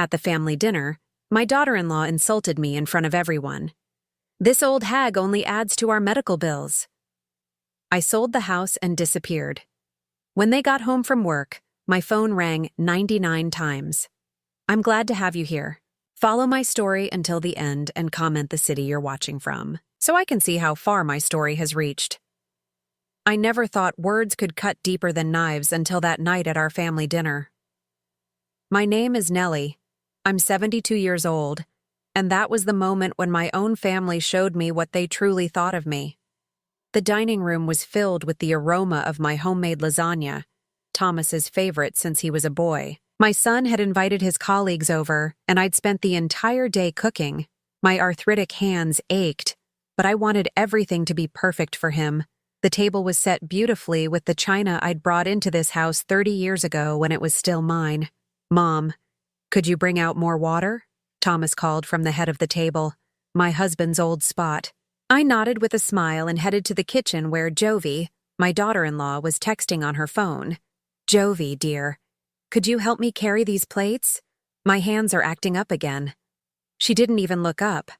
At the family dinner, my daughter-in-law insulted me in front of everyone. "This old hag only adds to our medical bills." I sold the house and disappeared. When they got home from work, my phone rang 99 times. I'm glad to have you here. Follow my story until the end and comment the city you're watching from, so I can see how far my story has reached. I never thought words could cut deeper than knives until that night at our family dinner. My name is Nellie. I'm 72 years old, and that was the moment when my own family showed me what they truly thought of me. The dining room was filled with the aroma of my homemade lasagna, Thomas's favorite since he was a boy. My son had invited his colleagues over, and I'd spent the entire day cooking. My arthritic hands ached, but I wanted everything to be perfect for him. The table was set beautifully with the china I'd brought into this house 30 years ago when it was still mine. "Mom, could you bring out more water?" Thomas called from the head of the table, my husband's old spot. I nodded with a smile and headed to the kitchen where Jovi, my daughter-in-law, was texting on her phone. "Jovi, dear, could you help me carry these plates? My hands are acting up again." She didn't even look up.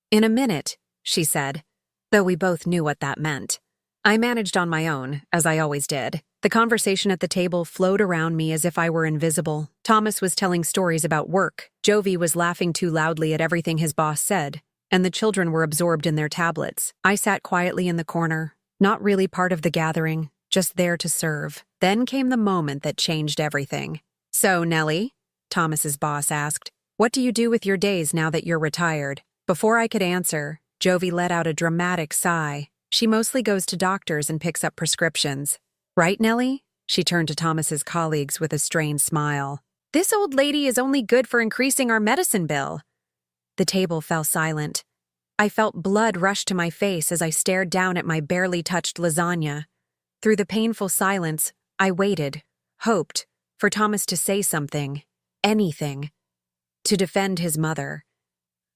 "In a minute," she said, though we both knew what that meant. I managed on my own, as I always did. The conversation at the table flowed around me as if I were invisible. Thomas was telling stories about work. Jovi was laughing too loudly at everything his boss said, and the children were absorbed in their tablets. I sat quietly in the corner, not really part of the gathering, just there to serve. Then came the moment that changed everything. "So, Nellie," Thomas's boss asked, "what do you do with your days now that you're retired?" Before I could answer, Jovi let out a dramatic sigh. "She mostly goes to doctors and picks up prescriptions." "Right, Nellie?" She turned to Thomas's colleagues with a strained smile. "This old lady is only good for increasing our medicine bill." The table fell silent. I felt blood rush to my face as I stared down at my barely touched lasagna. Through the painful silence, I waited, hoped, for Thomas to say something, anything, to defend his mother,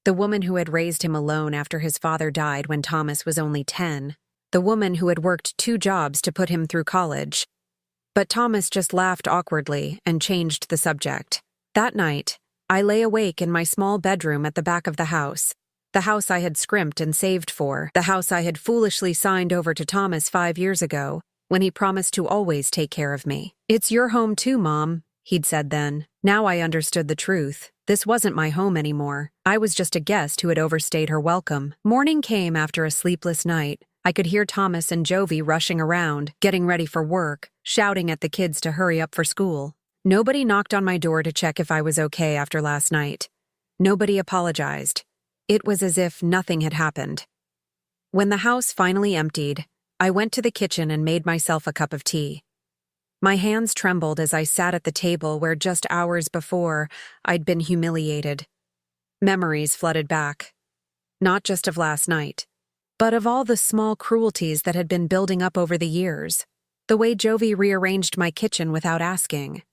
the woman who had raised him alone after his father died when Thomas was only 10, the woman who had worked 2 jobs to put him through college. But Thomas just laughed awkwardly and changed the subject. That night, I lay awake in my small bedroom at the back of the house I had scrimped and saved for, the house I had foolishly signed over to Thomas 5 years ago, when he promised to always take care of me. "It's your home too, Mom," he'd said then. Now I understood the truth. This wasn't my home anymore. I was just a guest who had overstayed her welcome. Morning came after a sleepless night. I could hear Thomas and Jovi rushing around, getting ready for work, shouting at the kids to hurry up for school. Nobody knocked on my door to check if I was okay after last night. Nobody apologized. It was as if nothing had happened. When the house finally emptied, I went to the kitchen and made myself a cup of tea. My hands trembled as I sat at the table where just hours before I'd been humiliated. Memories flooded back, not just of last night, but of all the small cruelties that had been building up over the years. The way Jovi rearranged my kitchen without asking.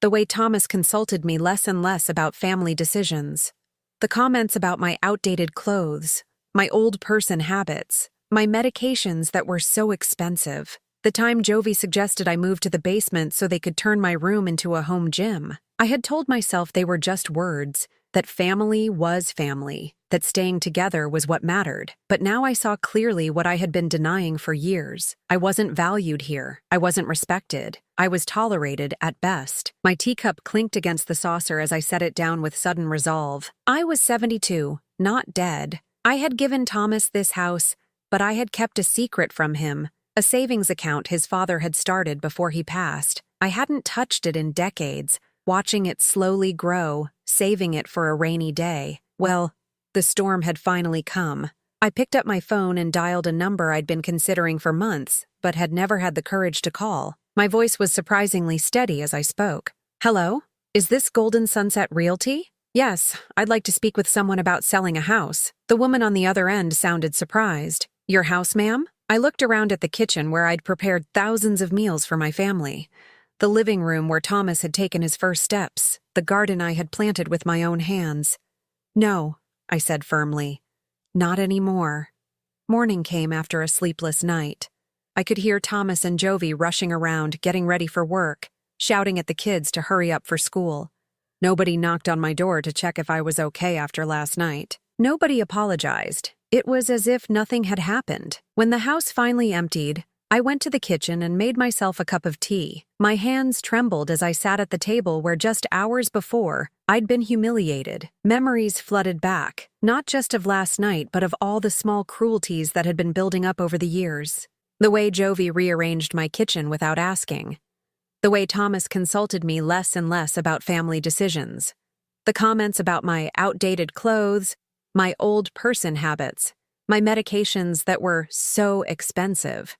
The way Thomas consulted me less and less about family decisions. The comments about my outdated clothes, my old person habits, my medications that were so expensive. The time Jovi suggested I move to the basement so they could turn my room into a home gym. I had told myself they were just words, that family was family, that staying together was what mattered. But now I saw clearly what I had been denying for years. I wasn't valued here. I wasn't respected. I was tolerated at best. My teacup clinked against the saucer as I set it down with sudden resolve. I was 72, not dead. I had given Thomas this house, but I had kept a secret from him. A savings account his father had started before he passed. I hadn't touched it in decades, watching it slowly grow, saving it for a rainy day. Well, the storm had finally come. I picked up my phone and dialed a number I'd been considering for months, but had never had the courage to call. My voice was surprisingly steady as I spoke. "Hello? Is this Golden Sunset Realty?" "Yes, I'd like to speak with someone about selling a house." The woman on the other end sounded surprised. "Your house, ma'am?" I looked around at the kitchen where I'd prepared thousands of meals for my family, the living room where Thomas had taken his first steps, the garden I had planted with my own hands. "No," I said firmly. "Not anymore." Morning came after a sleepless night. I could hear Thomas and Jovi rushing around, getting ready for work, shouting at the kids to hurry up for school. Nobody knocked on my door to check if I was okay after last night. Nobody apologized. It was as if nothing had happened. When the house finally emptied, I went to the kitchen and made myself a cup of tea. My hands trembled as I sat at the table where just hours before, I'd been humiliated. Memories flooded back, not just of last night but of all the small cruelties that had been building up over the years. The way Jovi rearranged my kitchen without asking. The way Thomas consulted me less and less about family decisions. The comments about my outdated clothes, my old person habits, my medications that were so expensive.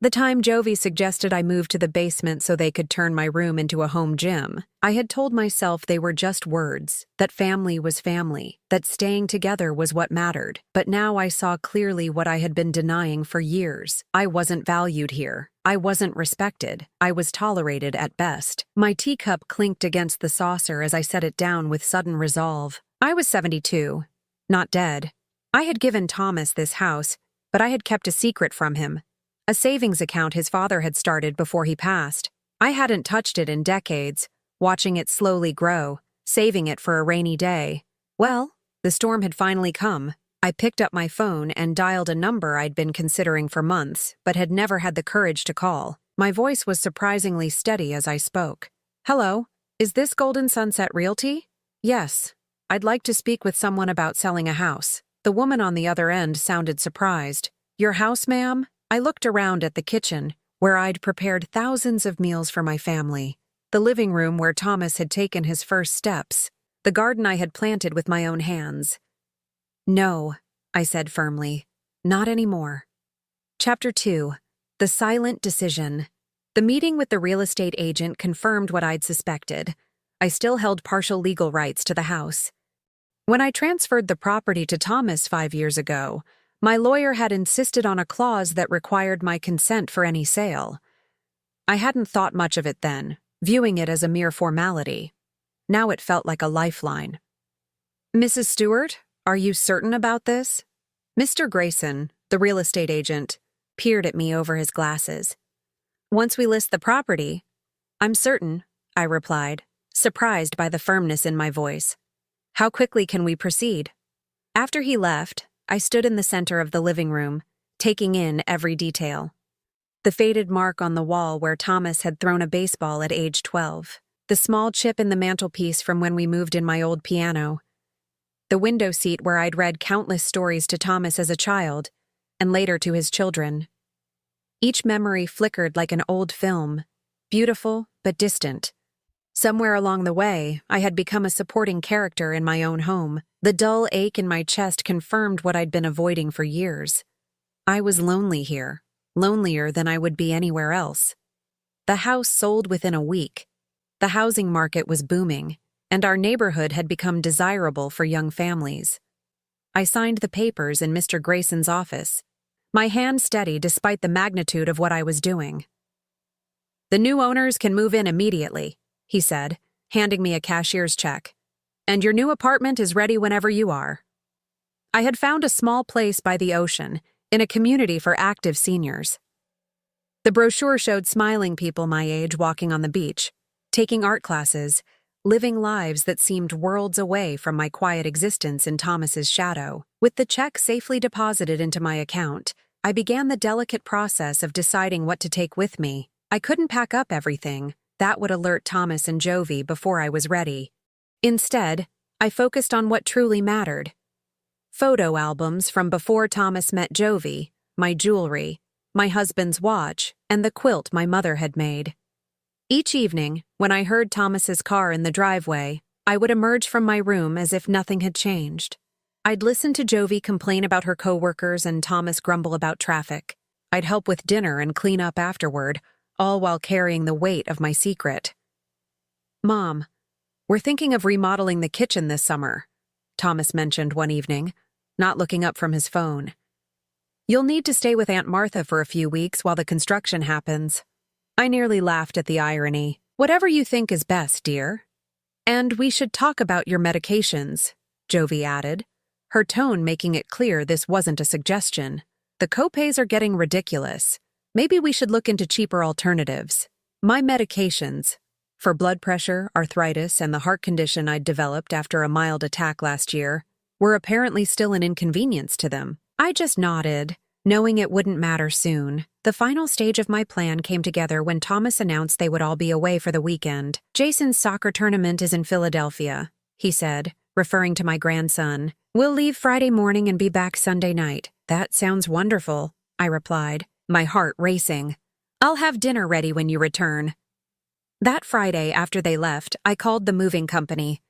The time Jovi suggested I move to the basement so they could turn my room into a home gym, I had told myself they were just words, that family was family, that staying together was what mattered. But now I saw clearly what I had been denying for years. I wasn't valued here. I wasn't respected. I was tolerated at best. My teacup clinked against the saucer as I set it down with sudden resolve. I was 72, not dead. I had given Thomas this house, but I had kept a secret from him. A savings account his father had started before he passed. I hadn't touched it in decades, watching it slowly grow, saving it for a rainy day. Well, the storm had finally come. I picked up my phone and dialed a number I'd been considering for months, but had never had the courage to call. My voice was surprisingly steady as I spoke. "Hello, is this Golden Sunset Realty?" "Yes. I'd like to speak with someone about selling a house." The woman on the other end sounded surprised. "Your house, ma'am?" I looked around at the kitchen, where I'd prepared thousands of meals for my family, the living room where Thomas had taken his first steps, the garden I had planted with my own hands. "No," I said firmly. "Not anymore." Chapter 2. The Silent Decision. The meeting with the real estate agent confirmed what I'd suspected. I still held partial legal rights to the house. When I transferred the property to Thomas 5 years ago, my lawyer had insisted on a clause that required my consent for any sale. I hadn't thought much of it then, viewing it as a mere formality. Now it felt like a lifeline. "Mrs. Stewart, are you certain about this?" Mr. Grayson, the real estate agent, peered at me over his glasses. "Once we list the property." "I'm certain," I replied, surprised by the firmness in my voice. "How quickly can we proceed?" After he left, I stood in the center of the living room, taking in every detail. The faded mark on the wall where Thomas had thrown a baseball at age 12. The small chip in the mantelpiece from when we moved in my old piano. The window seat where I'd read countless stories to Thomas as a child, and later to his children. Each memory flickered like an old film, beautiful but distant. Somewhere along the way, I had become a supporting character in my own home. The dull ache in my chest confirmed what I'd been avoiding for years. I was lonely here, lonelier than I would be anywhere else. The house sold within a week. The housing market was booming, and our neighborhood had become desirable for young families. I signed the papers in Mr. Grayson's office, my hand steady despite the magnitude of what I was doing. "The new owners can move in immediately," he said, handing me a cashier's check. "And your new apartment is ready whenever you are." I had found a small place by the ocean, in a community for active seniors. The brochure showed smiling people my age walking on the beach, taking art classes, living lives that seemed worlds away from my quiet existence in Thomas's shadow. With the check safely deposited into my account, I began the delicate process of deciding what to take with me. I couldn't pack up everything. That would alert Thomas and Jovi before I was ready. Instead, I focused on what truly mattered. Photo albums from before Thomas met Jovi, my jewelry, my husband's watch, and the quilt my mother had made. Each evening, when I heard Thomas's car in the driveway, I would emerge from my room as if nothing had changed. I'd listen to Jovi complain about her coworkers and Thomas grumble about traffic. I'd help with dinner and clean up afterward, all while carrying the weight of my secret. "Mom, we're thinking of remodeling the kitchen this summer," Thomas mentioned one evening, not looking up from his phone. "You'll need to stay with Aunt Martha for a few weeks while the construction happens." I nearly laughed at the irony. "Whatever you think is best, dear." "And we should talk about your medications," Jovi added, her tone making it clear this wasn't a suggestion. "The copays are getting ridiculous. Maybe we should look into cheaper alternatives." "My medications," For blood pressure, arthritis, and the heart condition I'd developed after a mild attack last year were apparently still an inconvenience to them. I just nodded, knowing it wouldn't matter soon. The final stage of my plan came together when Thomas announced they would all be away for the weekend. "Jason's soccer tournament is in Philadelphia," he said, referring to my grandson. "We'll leave Friday morning and be back Sunday night." "That sounds wonderful," I replied, my heart racing. "I'll have dinner ready when you return." That Friday, after they left, I called the moving company.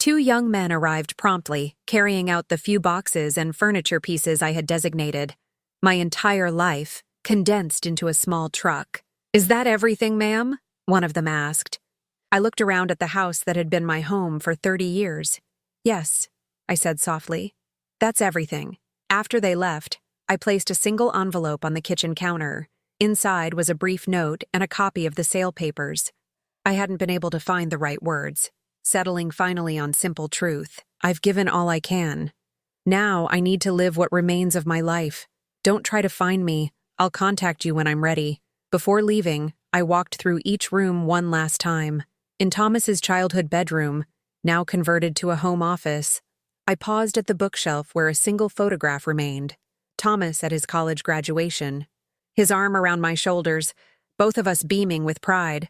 2 young men arrived promptly, carrying out the few boxes and furniture pieces I had designated. My entire life, condensed into a small truck. "Is that everything, ma'am?" one of them asked. I looked around at the house that had been my home for 30 years. "Yes," I said softly. "That's everything." After they left, I placed a single envelope on the kitchen counter. Inside was a brief note and a copy of the sale papers. I hadn't been able to find the right words, settling finally on simple truth. "I've given all I can. Now I need to live what remains of my life. Don't try to find me. I'll contact you when I'm ready." Before leaving, I walked through each room one last time. In Thomas's childhood bedroom, now converted to a home office, I paused at the bookshelf where a single photograph remained. Thomas at his college graduation, his arm around my shoulders, both of us beaming with pride.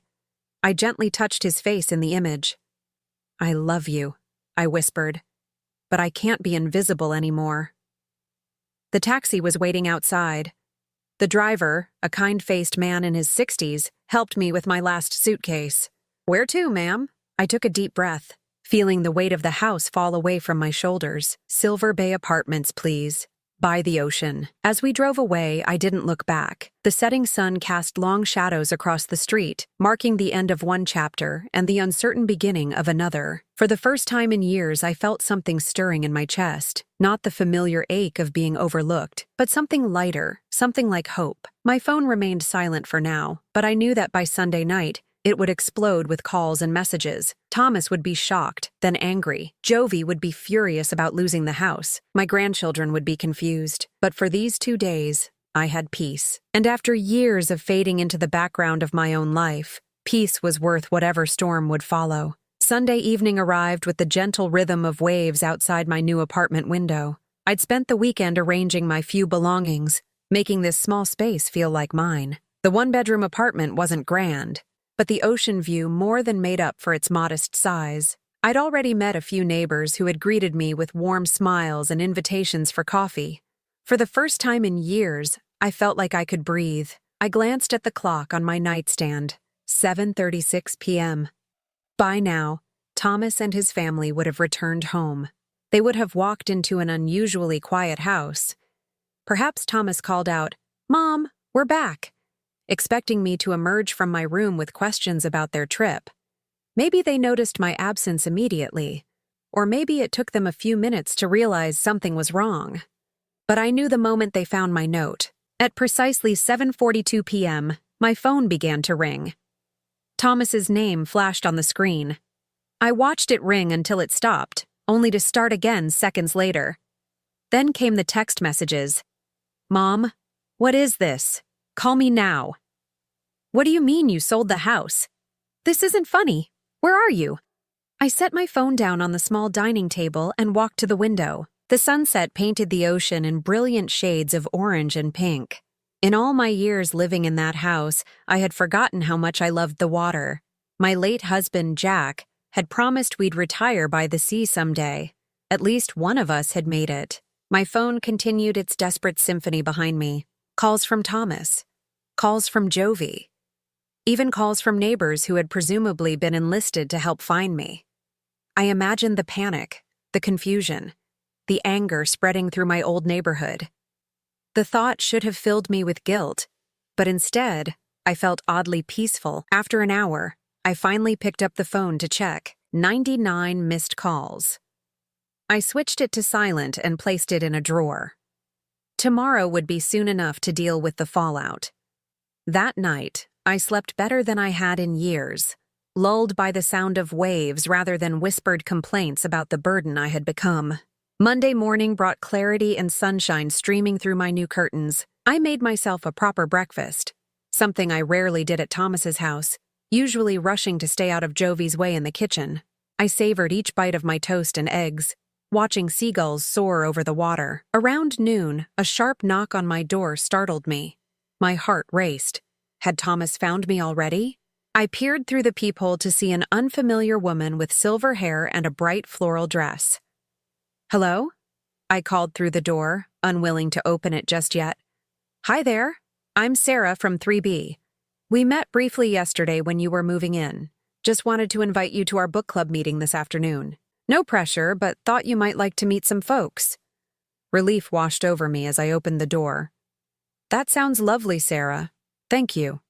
I gently touched his face in the image. "I love you," I whispered, "but I can't be invisible anymore." The taxi was waiting outside. The driver, a kind-faced man in his 60s, helped me with my last suitcase. "Where to, ma'am?" I took a deep breath, feeling the weight of the house fall away from my shoulders. "Silver Bay Apartments, please. By the ocean." As we drove away, I didn't look back. The setting sun cast long shadows across the street, marking the end of one chapter and the uncertain beginning of another. For the first time in years, I felt something stirring in my chest. Not the familiar ache of being overlooked, but something lighter, something like hope. My phone remained silent for now, but I knew that by Sunday night, it would explode with calls and messages. Thomas would be shocked, then angry. Jovi would be furious about losing the house. My grandchildren would be confused. But for these 2 days, I had peace. And after years of fading into the background of my own life, peace was worth whatever storm would follow. Sunday evening arrived with the gentle rhythm of waves outside my new apartment window. I'd spent the weekend arranging my few belongings, making this small space feel like mine. The one-bedroom apartment wasn't grand, but the ocean view more than made up for its modest size. I'd already met a few neighbors who had greeted me with warm smiles and invitations for coffee. For the first time in years, I felt like I could breathe. I glanced at the clock on my nightstand. 7:36 p.m. By now, Thomas and his family would have returned home. They would have walked into an unusually quiet house. Perhaps Thomas called out, "Mom, we're back," expecting me to emerge from my room with questions about their trip. Maybe they noticed my absence immediately, or maybe it took them a few minutes to realize something was wrong. But I knew the moment they found my note. At precisely 7:42 p.m., my phone began to ring. Thomas's name flashed on the screen. I watched it ring until it stopped, only to start again seconds later. Then came the text messages. "Mom, what is this? Call me now." "What do you mean you sold the house? This isn't funny. Where are you?" I set my phone down on the small dining table and walked to the window. The sunset painted the ocean in brilliant shades of orange and pink. In all my years living in that house, I had forgotten how much I loved the water. My late husband, Jack, had promised we'd retire by the sea someday. At least one of us had made it. My phone continued its desperate symphony behind me. Calls from Thomas. Calls from Jovi. Even calls from neighbors who had presumably been enlisted to help find me. I imagined the panic, the confusion, the anger spreading through my old neighborhood. The thought should have filled me with guilt, but instead, I felt oddly peaceful. After an hour, I finally picked up the phone to check. 99 missed calls. I switched it to silent and placed it in a drawer. Tomorrow would be soon enough to deal with the fallout. That night, I slept better than I had in years, lulled by the sound of waves rather than whispered complaints about the burden I had become. Monday morning brought clarity and sunshine streaming through my new curtains. I made myself a proper breakfast, something I rarely did at Thomas's house, usually rushing to stay out of Jovi's way in the kitchen. I savored each bite of my toast and eggs, watching seagulls soar over the water. Around noon, a sharp knock on my door startled me. My heart raced. Had Thomas found me already? I peered through the peephole to see an unfamiliar woman with silver hair and a bright floral dress. "Hello?" I called through the door, unwilling to open it just yet. "Hi there. I'm Sarah from 3B. We met briefly yesterday when you were moving in. Just wanted to invite you to our book club meeting this afternoon. No pressure, but thought you might like to meet some folks." Relief washed over me as I opened the door. "That sounds lovely, Sarah. Thank you."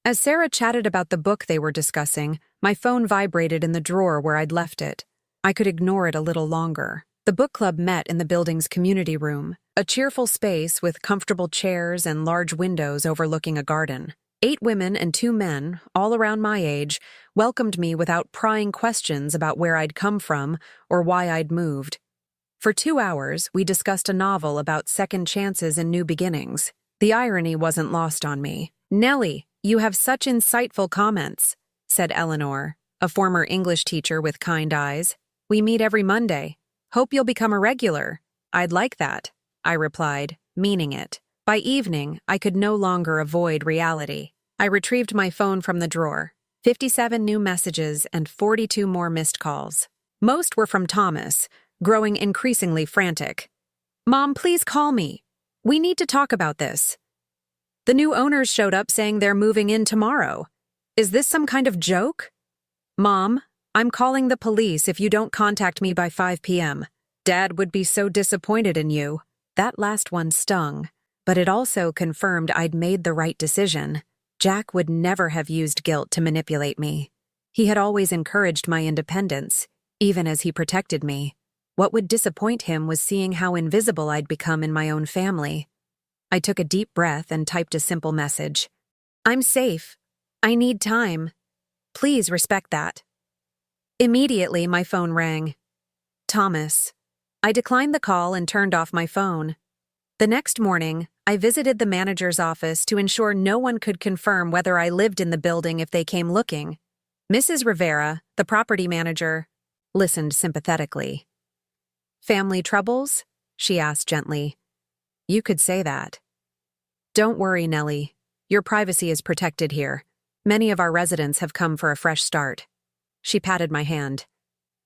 As Sarah chatted about the book they were discussing, my phone vibrated in the drawer where I'd left it. I could ignore it a little longer. The book club met in the building's community room, a cheerful space with comfortable chairs and large windows overlooking a garden. 8 women and 2 men, all around my age, welcomed me without prying questions about where I'd come from or why I'd moved. For 2 hours, we discussed a novel about second chances and new beginnings. The irony wasn't lost on me. "Nellie, you have such insightful comments," said Eleanor, a former English teacher with kind eyes. "We meet every Monday. Hope you'll become a regular." "I'd like that," I replied, meaning it. By evening, I could no longer avoid reality. I retrieved my phone from the drawer. 57 new messages and 42 more missed calls. Most were from Thomas, growing increasingly frantic. "Mom, please call me. We need to talk about this. The new owners showed up saying they're moving in tomorrow. Is this some kind of joke? Mom, I'm calling the police if you don't contact me by 5 p.m. Dad would be so disappointed in you." That last one stung, but it also confirmed I'd made the right decision. Jack would never have used guilt to manipulate me. He had always encouraged my independence, even as he protected me. What would disappoint him was seeing how invisible I'd become in my own family. I took a deep breath and typed a simple message. "I'm safe. I need time. Please respect that." Immediately, my phone rang. Thomas. I declined the call and turned off my phone. The next morning, I visited the manager's office to ensure no one could confirm whether I lived in the building if they came looking. Mrs. Rivera, the property manager, listened sympathetically. "Family troubles?" she asked gently. "You could say that." "Don't worry, Nellie. Your privacy is protected here. Many of our residents have come for a fresh start." She patted my hand.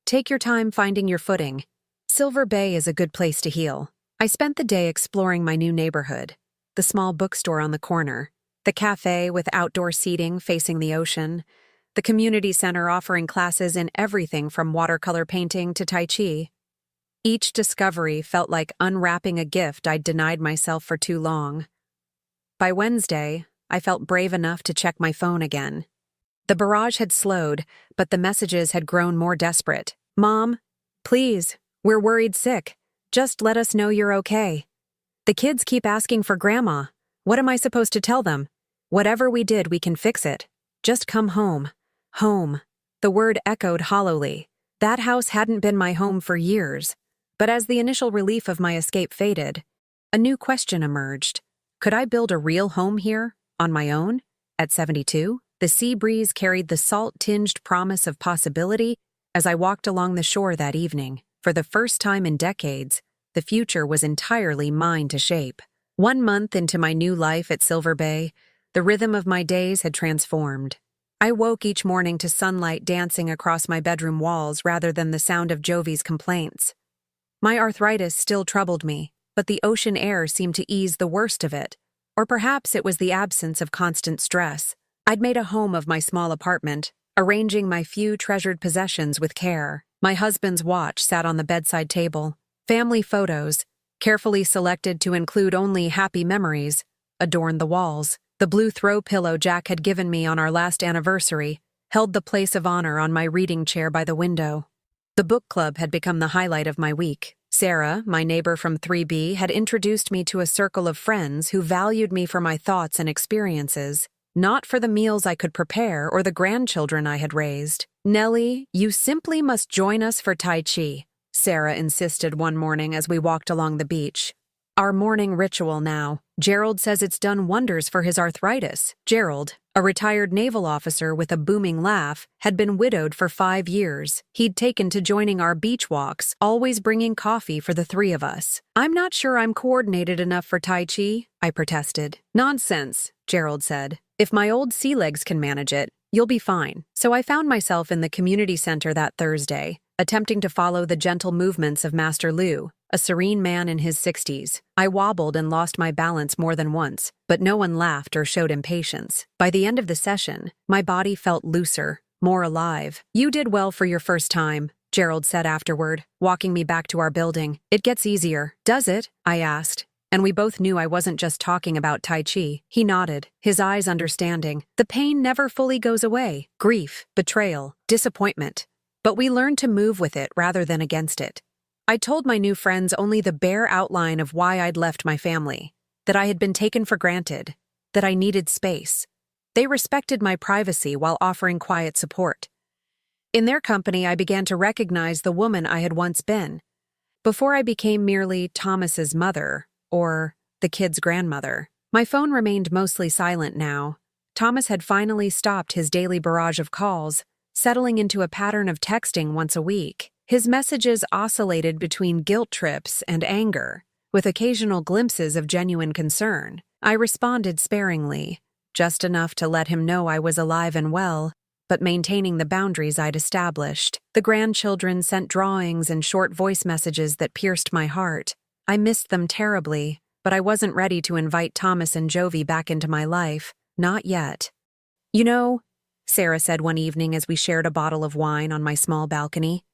"Take your time finding your footing. Silver Bay is a good place to heal." I spent the day exploring my new neighborhood, the small bookstore on the corner, the cafe with outdoor seating facing the ocean, the community center offering classes in everything from watercolor painting to Tai Chi. Each discovery felt like unwrapping a gift I'd denied myself for too long. By Wednesday, I felt brave enough to check my phone again. The barrage had slowed, but the messages had grown more desperate. "Mom, please, we're worried sick. Just let us know you're okay. The kids keep asking for Grandma. What am I supposed to tell them? Whatever we did, we can fix it. Just come home." Home. The word echoed hollowly. That house hadn't been my home for years. But as the initial relief of my escape faded, a new question emerged. Could I build a real home here, on my own? At 72, the sea breeze carried the salt-tinged promise of possibility as I walked along the shore that evening. For the first time in decades, the future was entirely mine to shape. 1 month into my new life at Silver Bay, the rhythm of my days had transformed. I woke each morning to sunlight dancing across my bedroom walls rather than the sound of Jovi's complaints. My arthritis still troubled me, but the ocean air seemed to ease the worst of it. Or perhaps it was the absence of constant stress. I'd made a home of my small apartment, arranging my few treasured possessions with care. My husband's watch sat on the bedside table. Family photos, carefully selected to include only happy memories, adorned the walls. The blue throw pillow Jack had given me on our last anniversary held the place of honor on my reading chair by the window. The book club had become the highlight of my week. Sarah, my neighbor from 3B, had introduced me to a circle of friends who valued me for my thoughts and experiences, not for the meals I could prepare or the grandchildren I had raised. "Nellie, you simply must join us for Tai Chi," Sarah insisted one morning as we walked along the beach. "Our morning ritual now. Gerald says it's done wonders for his arthritis. Gerald, a retired naval officer with a booming laugh, had been widowed for 5 years. He'd taken to joining our beach walks, always bringing coffee for the three of us. "I'm not sure I'm coordinated enough for Tai Chi," I protested. "Nonsense," Gerald said. "If my old sea legs can manage it, you'll be fine." So I found myself in the community center that Thursday, attempting to follow the gentle movements of Master Liu, a serene man in his 60s. I wobbled and lost my balance more than once, but no one laughed or showed impatience. By the end of the session, my body felt looser, more alive. "You did well for your first time," Gerald said afterward, walking me back to our building. "It gets easier." "Does it?" I asked, and we both knew I wasn't just talking about Tai Chi. He nodded, his eyes understanding. "The pain never fully goes away. Grief, betrayal, disappointment. But we learn to move with it rather than against it." I told my new friends only the bare outline of why I'd left my family, that I had been taken for granted, that I needed space. They respected my privacy while offering quiet support. In their company, I began to recognize the woman I had once been, before I became merely Thomas's mother, or the kid's grandmother. My phone remained mostly silent now. Thomas had finally stopped his daily barrage of calls, settling into a pattern of texting once a week. His messages oscillated between guilt trips and anger, with occasional glimpses of genuine concern. I responded sparingly, just enough to let him know I was alive and well, but maintaining the boundaries I'd established. The grandchildren sent drawings and short voice messages that pierced my heart. I missed them terribly, but I wasn't ready to invite Thomas and Jovi back into my life. Not yet. "You know," Sarah said one evening as we shared a bottle of wine on my small balcony,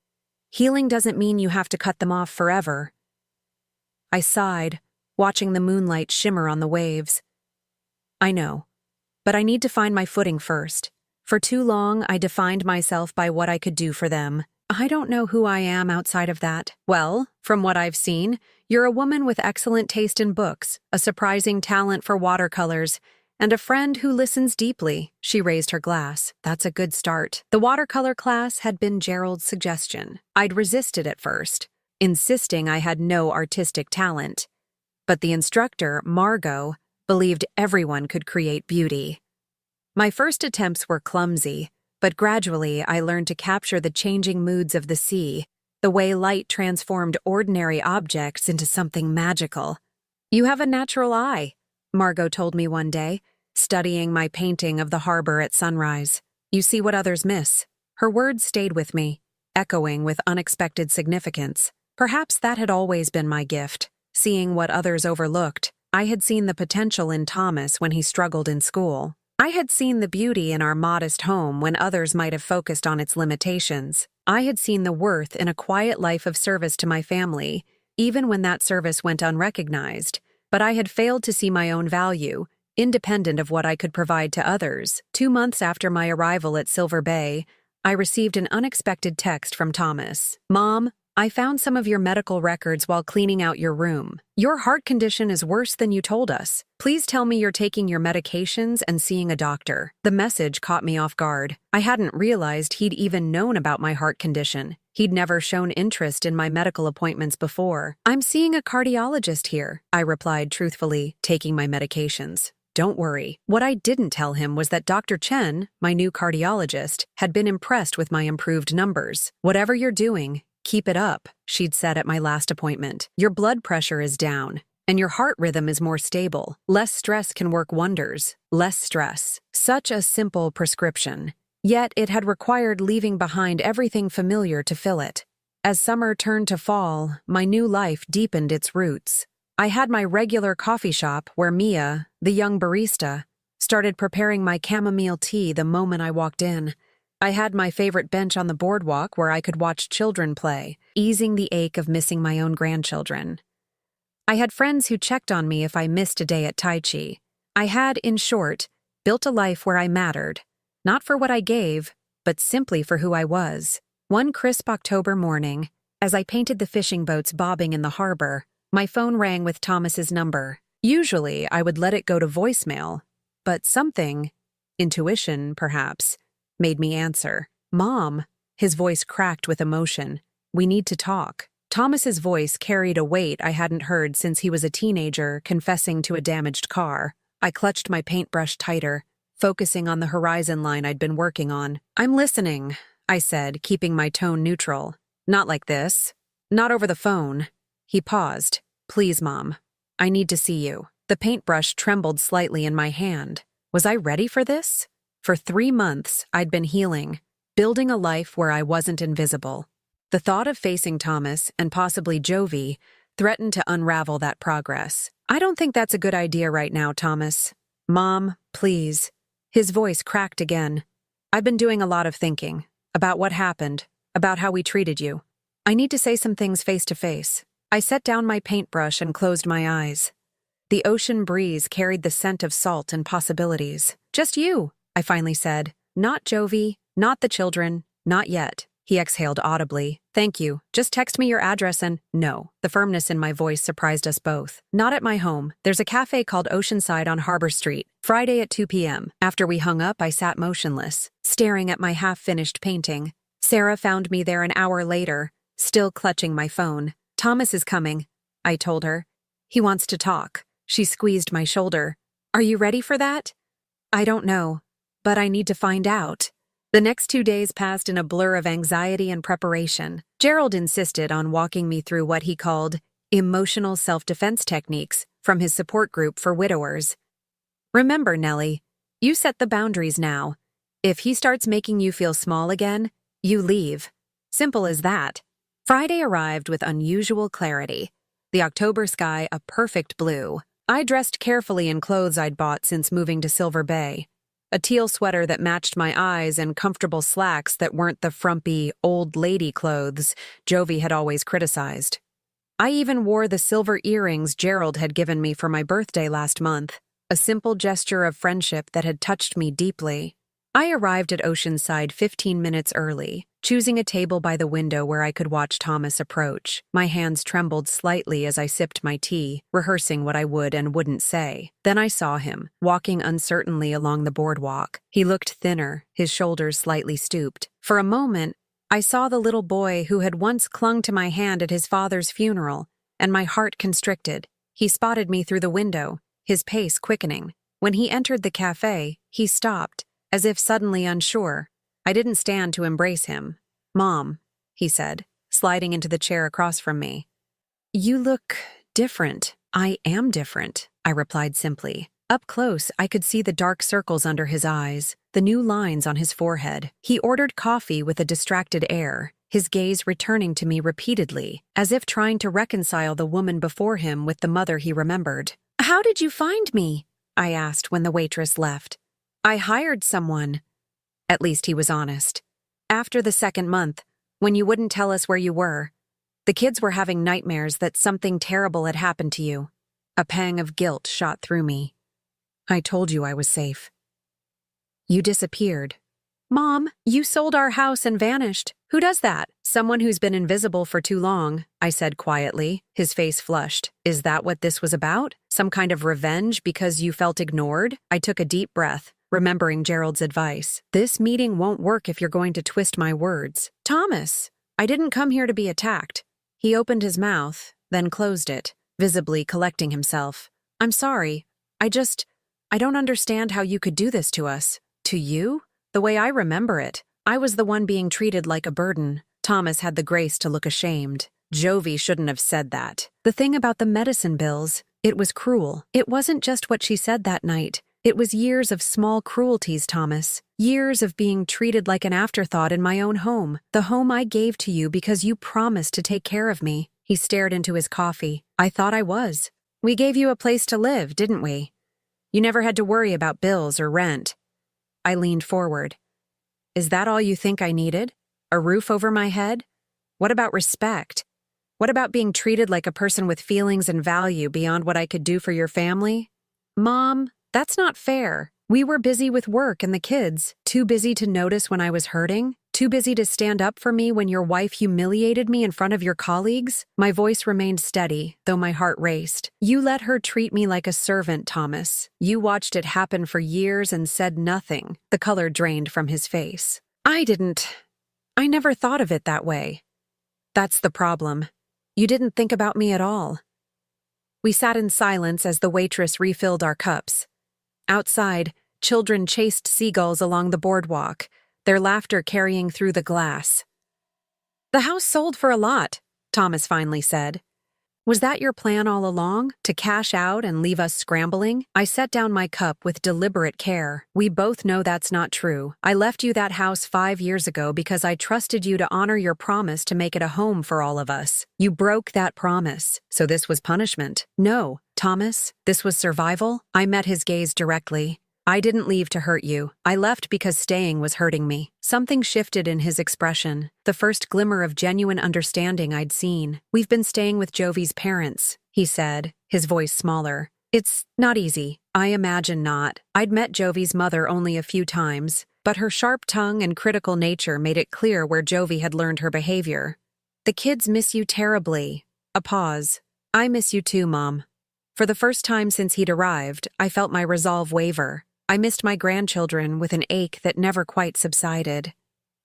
"healing doesn't mean you have to cut them off forever." I sighed, watching the moonlight shimmer on the waves. "I know, but I need to find my footing first. For too long, I defined myself by what I could do for them. I don't know who I am outside of that." "Well, from what I've seen, you're a woman with excellent taste in books, a surprising talent for watercolors, and a friend who listens deeply." She raised her glass. "That's a good start." The watercolor class had been Gerald's suggestion. I'd resisted at first, insisting I had no artistic talent. But the instructor, Margot, believed everyone could create beauty. My first attempts were clumsy, but gradually I learned to capture the changing moods of the sea, the way light transformed ordinary objects into something magical. "You have a natural eye," Margot told me one day, studying my painting of the harbor at sunrise. "You see what others miss." Her words stayed with me, echoing with unexpected significance. Perhaps that had always been my gift, seeing what others overlooked. I had seen the potential in Thomas when he struggled in school. I had seen the beauty in our modest home when others might have focused on its limitations. I had seen the worth in a quiet life of service to my family, even when that service went unrecognized. But I had failed to see my own value, independent of what I could provide to others. 2 months after my arrival at Silver Bay, I received an unexpected text from Thomas. "Mom, I found some of your medical records while cleaning out your room. Your heart condition is worse than you told us. Please tell me you're taking your medications and seeing a doctor." The message caught me off guard. I hadn't realized he'd even known about my heart condition. He'd never shown interest in my medical appointments before. "I'm seeing a cardiologist here," I replied truthfully, taking my medications. "Don't worry." What I didn't tell him was that Dr. Chen, my new cardiologist, had been impressed with my improved numbers. "Whatever you're doing, keep it up," she'd said at my last appointment. "Your blood pressure is down, and your heart rhythm is more stable. Less stress can work wonders. Less stress." Such a simple prescription. Yet it had required leaving behind everything familiar to fill it. As summer turned to fall, my new life deepened its roots. I had my regular coffee shop where Mia, the young barista, started preparing my chamomile tea the moment I walked in. I had my favorite bench on the boardwalk where I could watch children play, easing the ache of missing my own grandchildren. I had friends who checked on me if I missed a day at Tai Chi. I had, in short, built a life where I mattered, not for what I gave, but simply for who I was. One crisp October morning, as I painted the fishing boats bobbing in the harbor, my phone rang with Thomas's number. Usually, I would let it go to voicemail, but something, intuition perhaps, made me answer. "Mom," his voice cracked with emotion. "We need to talk." Thomas's voice carried a weight I hadn't heard since he was a teenager confessing to a damaged car. I clutched my paintbrush tighter, focusing on the horizon line I'd been working on. "I'm listening," I said, keeping my tone neutral. "Not like this. Not over the phone." He paused. "Please, Mom. I need to see you." The paintbrush trembled slightly in my hand. Was I ready for this? For 3 months, I'd been healing, building a life where I wasn't invisible. The thought of facing Thomas, and possibly Jovi, threatened to unravel that progress. "I don't think that's a good idea right now, Thomas. Mom, please." His voice cracked again. "I've been doing a lot of thinking. About what happened. About how we treated you. I need to say some things face to face." I set down my paintbrush and closed my eyes. The ocean breeze carried the scent of salt and possibilities. "Just you," I finally said. "Not Jovi, not the children, not yet." He exhaled audibly. "Thank you. Just text me your address and—" "No." The firmness in my voice surprised us both. "Not at my home. There's a cafe called Oceanside on Harbor Street. Friday at 2 p.m. After we hung up, I sat motionless, staring at my half-finished painting. Sarah found me there an hour later, still clutching my phone. "Thomas is coming," I told her. "He wants to talk." She squeezed my shoulder. "Are you ready for that?" "I don't know, but I need to find out." The next 2 days passed in a blur of anxiety and preparation. Gerald insisted on walking me through what he called emotional self-defense techniques from his support group for widowers. "Remember, Nellie, you set the boundaries now. If he starts making you feel small again, you leave. Simple as that." Friday arrived with unusual clarity. The October sky a perfect blue. I dressed carefully in clothes I'd bought since moving to Silver Bay. A teal sweater that matched my eyes and comfortable slacks that weren't the frumpy, old lady clothes Jovi had always criticized. I even wore the silver earrings Gerald had given me for my birthday last month, a simple gesture of friendship that had touched me deeply. I arrived at Oceanside 15 minutes early, choosing a table by the window where I could watch Thomas approach. My hands trembled slightly as I sipped my tea, rehearsing what I would and wouldn't say. Then I saw him, walking uncertainly along the boardwalk. He looked thinner, his shoulders slightly stooped. For a moment, I saw the little boy who had once clung to my hand at his father's funeral, and my heart constricted. He spotted me through the window, his pace quickening. When he entered the cafe, he stopped, as if suddenly unsure. I didn't stand to embrace him. "Mom," he said, sliding into the chair across from me. "You look different." "I am different," I replied simply. Up close, I could see the dark circles under his eyes, the new lines on his forehead. He ordered coffee with a distracted air, his gaze returning to me repeatedly, as if trying to reconcile the woman before him with the mother he remembered. "How did you find me?" I asked when the waitress left. "I hired someone." At least he was honest. "After the 2nd month, when you wouldn't tell us where you were, the kids were having nightmares that something terrible had happened to you." A pang of guilt shot through me. "I told you I was safe." "You disappeared." "Mom, you sold our house and vanished. Who does that?" "Someone who's been invisible for too long," I said quietly. His face flushed. "Is that what this was about? Some kind of revenge because you felt ignored?" I took a deep breath, remembering Gerald's advice. "This meeting won't work if you're going to twist my words." "Thomas, I didn't come here to be attacked." He opened his mouth, then closed it, visibly collecting himself. "I'm sorry. I don't understand how you could do this to us." "To you? The way I remember it. I was the one being treated like a burden." Thomas had the grace to look ashamed. "Jovi shouldn't have said that." "The thing about the medicine bills, it was cruel. It wasn't just what she said that night. It was years of small cruelties, Thomas. Years of being treated like an afterthought in my own home. The home I gave to you because you promised to take care of me." He stared into his coffee. "I thought I was. We gave you a place to live, didn't we? You never had to worry about bills or rent." I leaned forward. "Is that all you think I needed? A roof over my head? What about respect? What about being treated like a person with feelings and value beyond what I could do for your family?" "Mom, that's not fair. We were busy with work and the kids, too busy to notice when I was hurting, too busy to stand up for me when your wife humiliated me in front of your colleagues." My voice remained steady, though my heart raced. "You let her treat me like a servant, Thomas. You watched it happen for years and said nothing." The color drained from his face. I never thought of it that way." "That's the problem. You didn't think about me at all." We sat in silence as the waitress refilled our cups. Outside, children chased seagulls along the boardwalk, their laughter carrying through the glass. "The house sold for a lot," Thomas finally said. "Was that your plan all along, to cash out and leave us scrambling?" I set down my cup with deliberate care. "We both know that's not true. I left you that house 5 years ago because I trusted you to honor your promise to make it a home for all of us. You broke that promise, so this was punishment." "No, Thomas, this was survival." I met his gaze directly. "I didn't leave to hurt you. I left because staying was hurting me." Something shifted in his expression, the first glimmer of genuine understanding I'd seen. "We've been staying with Jovi's parents," he said, his voice smaller. "It's not easy. I imagine not. I'd met Jovi's mother only a few times, but her sharp tongue and critical nature made it clear where Jovi had learned her behavior. The kids miss you terribly." A pause. "I miss you too, Mom." For the first time since he'd arrived, I felt my resolve waver. I missed my grandchildren with an ache that never quite subsided.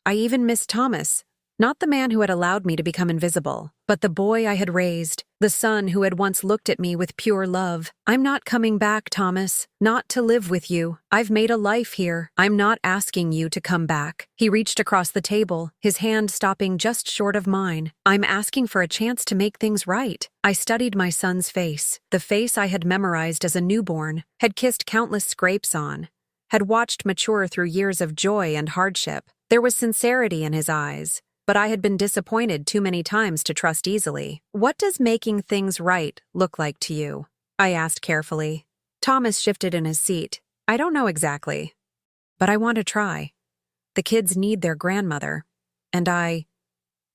I even missed Thomas, not the man who had allowed me to become invisible, but the boy I had raised, the son who had once looked at me with pure love. "I'm not coming back, Thomas, not to live with you. I've made a life here. I'm not asking you to come back." He reached across the table, his hand stopping just short of mine. "I'm asking for a chance to make things right." I studied my son's face, the face I had memorized as a newborn, had kissed countless scrapes on, had watched mature through years of joy and hardship. There was sincerity in his eyes, but I had been disappointed too many times to trust easily. "What does making things right look like to you?" I asked carefully. Thomas shifted in his seat. "I don't know exactly, but I want to try. The kids need their grandmother, and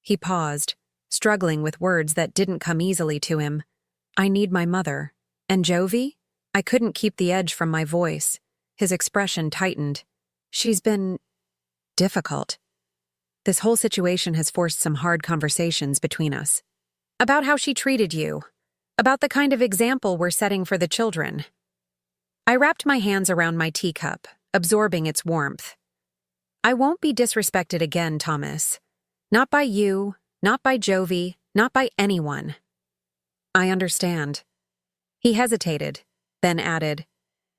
He paused, struggling with words that didn't come easily to him. "I need my mother. And Jovi?" I couldn't keep the edge from my voice. His expression tightened. "She's been difficult. This whole situation has forced some hard conversations between us. About how she treated you. About the kind of example we're setting for the children." I wrapped my hands around my teacup, absorbing its warmth. "I won't be disrespected again, Thomas. Not by you, not by Jovi, not by anyone." "I understand." He hesitated, then added,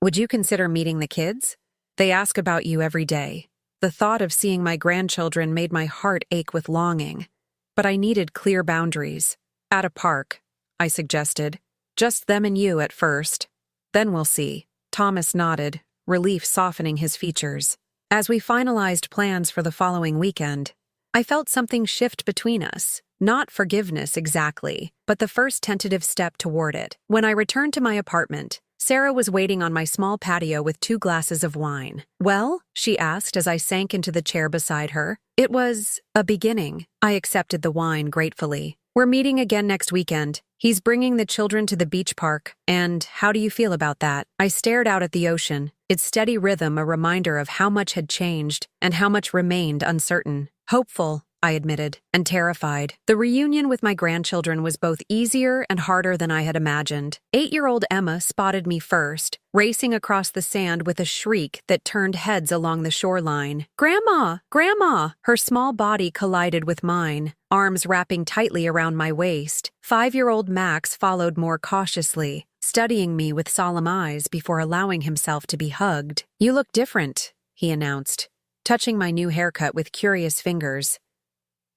"Would you consider meeting the kids? They ask about you every day." The thought of seeing my grandchildren made my heart ache with longing, but I needed clear boundaries. "At a park," I suggested. "Just them and you at first. Then we'll see." Thomas nodded, relief softening his features. As we finalized plans for the following weekend, I felt something shift between us. Not forgiveness exactly, but the first tentative step toward it. When I returned to my apartment, Sarah was waiting on my small patio with 2 glasses of wine. "Well?" she asked as I sank into the chair beside her. "It was a beginning." I accepted the wine gratefully. "We're meeting again next weekend. He's bringing the children to the beach park. And how do you feel about that?" I stared out at the ocean, its steady rhythm a reminder of how much had changed and how much remained uncertain. "Hopeful," I admitted, and terrified. The reunion with my grandchildren was both easier and harder than I had imagined. 8-year-old Emma spotted me first, racing across the sand with a shriek that turned heads along the shoreline. "Grandma! Grandma!" Her small body collided with mine, arms wrapping tightly around my waist. 5-year-old Max followed more cautiously, studying me with solemn eyes before allowing himself to be hugged. "You look different," he announced, touching my new haircut with curious fingers.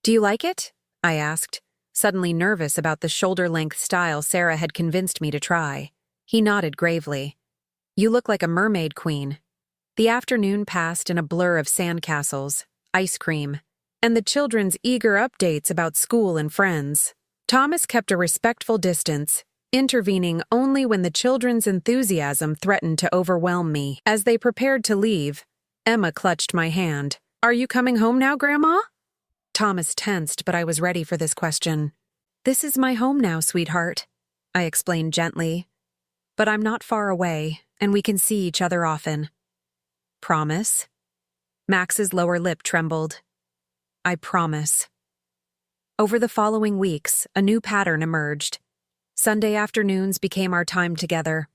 "Do you like it?" I asked, suddenly nervous about the shoulder-length style Sarah had convinced me to try. He nodded gravely. "You look like a mermaid queen." The afternoon passed in a blur of sandcastles, ice cream, and the children's eager updates about school and friends. Thomas kept a respectful distance, intervening only when the children's enthusiasm threatened to overwhelm me. As they prepared to leave, Emma clutched my hand. "Are you coming home now, Grandma?" Thomas tensed, but I was ready for this question. "This is my home now, sweetheart," I explained gently. "But I'm not far away, and we can see each other often." "Promise?" Max's lower lip trembled. "I promise." Over the following weeks, a new pattern emerged. Sunday afternoons became our time together,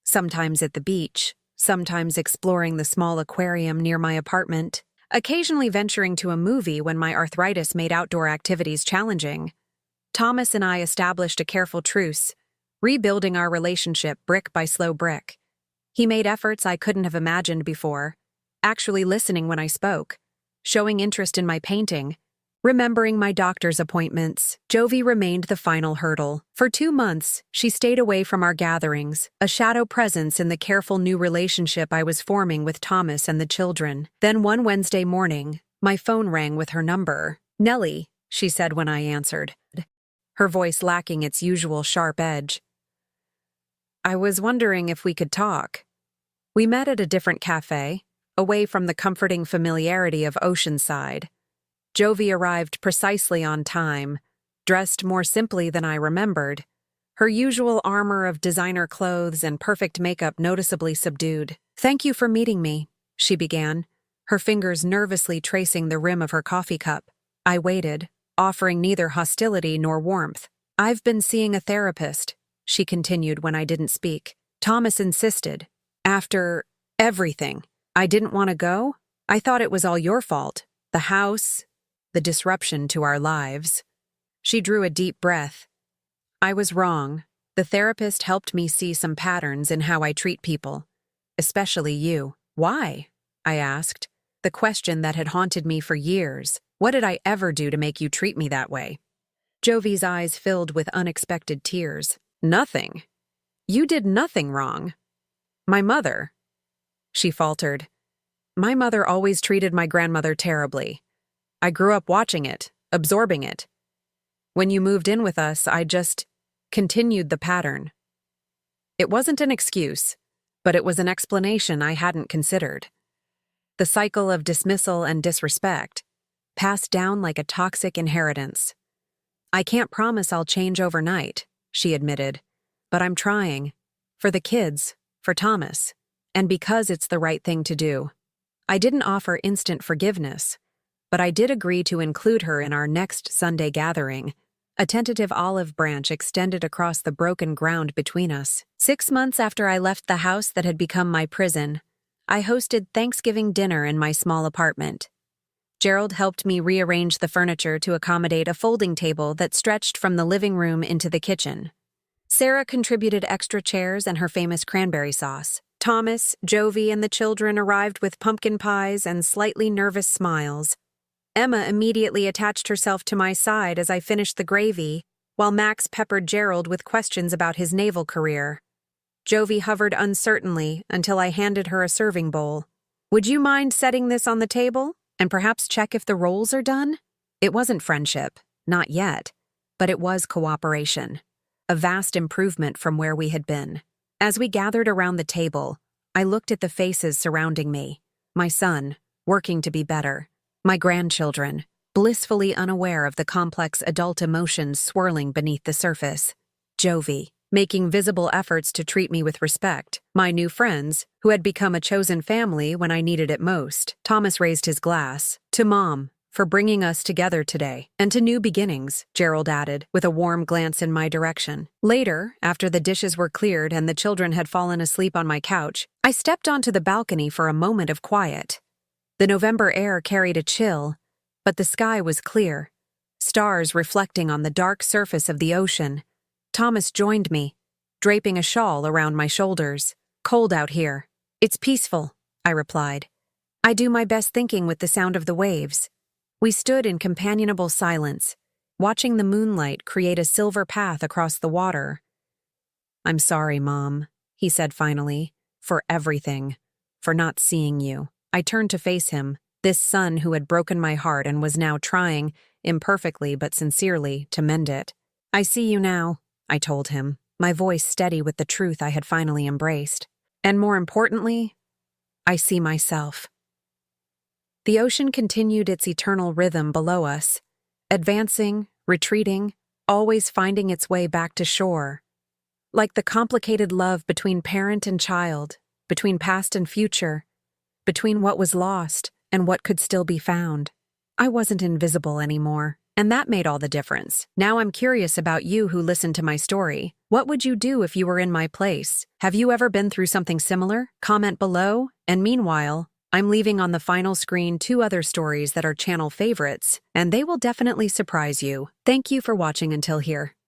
sometimes at the beach, sometimes exploring the small aquarium near my apartment, occasionally venturing to a movie when my arthritis made outdoor activities challenging. Thomas and I established a careful truce, rebuilding our relationship brick by slow brick. He made efforts I couldn't have imagined before, actually listening when I spoke, showing interest in my painting, remembering my doctor's appointments. Jovi remained the final hurdle. For 2 months, she stayed away from our gatherings, a shadow presence in the careful new relationship I was forming with Thomas and the children. Then one Wednesday morning, my phone rang with her number. "Nellie," she said when I answered, her voice lacking its usual sharp edge. "I was wondering if we could talk." We met at a different cafe, away from the comforting familiarity of Oceanside. Jovi arrived precisely on time, dressed more simply than I remembered, her usual armor of designer clothes and perfect makeup noticeably subdued. "Thank you for meeting me," she began, her fingers nervously tracing the rim of her coffee cup. I waited, offering neither hostility nor warmth. "I've been seeing a therapist," she continued when I didn't speak. "Thomas insisted. After everything, I didn't want to go. I thought it was all your fault. The house, the disruption to our lives." She drew a deep breath. "I was wrong. The therapist helped me see some patterns in how I treat people, especially you." "Why?" I asked, the question that had haunted me for years. "What did I ever do to make you treat me that way?" Jovi's eyes filled with unexpected tears. "Nothing. You did nothing wrong. My mother," she faltered. "My mother always treated my grandmother terribly. I grew up watching it, absorbing it. When you moved in with us, I just continued the pattern." It wasn't an excuse, but it was an explanation I hadn't considered. The cycle of dismissal and disrespect, passed down like a toxic inheritance. "I can't promise I'll change overnight," she admitted, "but I'm trying. For the kids, for Thomas, and because it's the right thing to do." I didn't offer instant forgiveness, but I did agree to include her in our next Sunday gathering. A tentative olive branch extended across the broken ground between us. 6 months after I left the house that had become my prison, I hosted Thanksgiving dinner in my small apartment. Gerald helped me rearrange the furniture to accommodate a folding table that stretched from the living room into the kitchen. Sarah contributed extra chairs and her famous cranberry sauce. Thomas, Jovi, and the children arrived with pumpkin pies and slightly nervous smiles. Emma immediately attached herself to my side as I finished the gravy, while Max peppered Gerald with questions about his naval career. Jovi hovered uncertainly until I handed her a serving bowl. "Would you mind setting this on the table, and perhaps check if the rolls are done?" It wasn't friendship, not yet, but it was cooperation. A vast improvement from where we had been. As we gathered around the table, I looked at the faces surrounding me. My son, working to be better. My grandchildren, blissfully unaware of the complex adult emotions swirling beneath the surface. Jovi, making visible efforts to treat me with respect. My new friends, who had become a chosen family when I needed it most. Thomas raised his glass. "To Mom, for bringing us together today. And to new beginnings," Gerald added, with a warm glance in my direction. Later, after the dishes were cleared and the children had fallen asleep on my couch, I stepped onto the balcony for a moment of quiet. The November air carried a chill, but the sky was clear, stars reflecting on the dark surface of the ocean. Thomas joined me, draping a shawl around my shoulders. "Cold out here." "It's peaceful," I replied. "I do my best thinking with the sound of the waves." We stood in companionable silence, watching the moonlight create a silver path across the water. "I'm sorry, Mom," he said finally, "for everything, for not seeing you." I turned to face him, this son who had broken my heart and was now trying, imperfectly but sincerely, to mend it. "I see you now," I told him, my voice steady with the truth I had finally embraced. "And more importantly, I see myself." The ocean continued its eternal rhythm below us, advancing, retreating, always finding its way back to shore. Like the complicated love between parent and child, between past and future, between what was lost and what could still be found. I wasn't invisible anymore, and that made all the difference. Now I'm curious about you who listened to my story. What would you do if you were in my place? Have you ever been through something similar? Comment below, and meanwhile, I'm leaving on the final screen 2 other stories that are channel favorites, and they will definitely surprise you. Thank you for watching until here.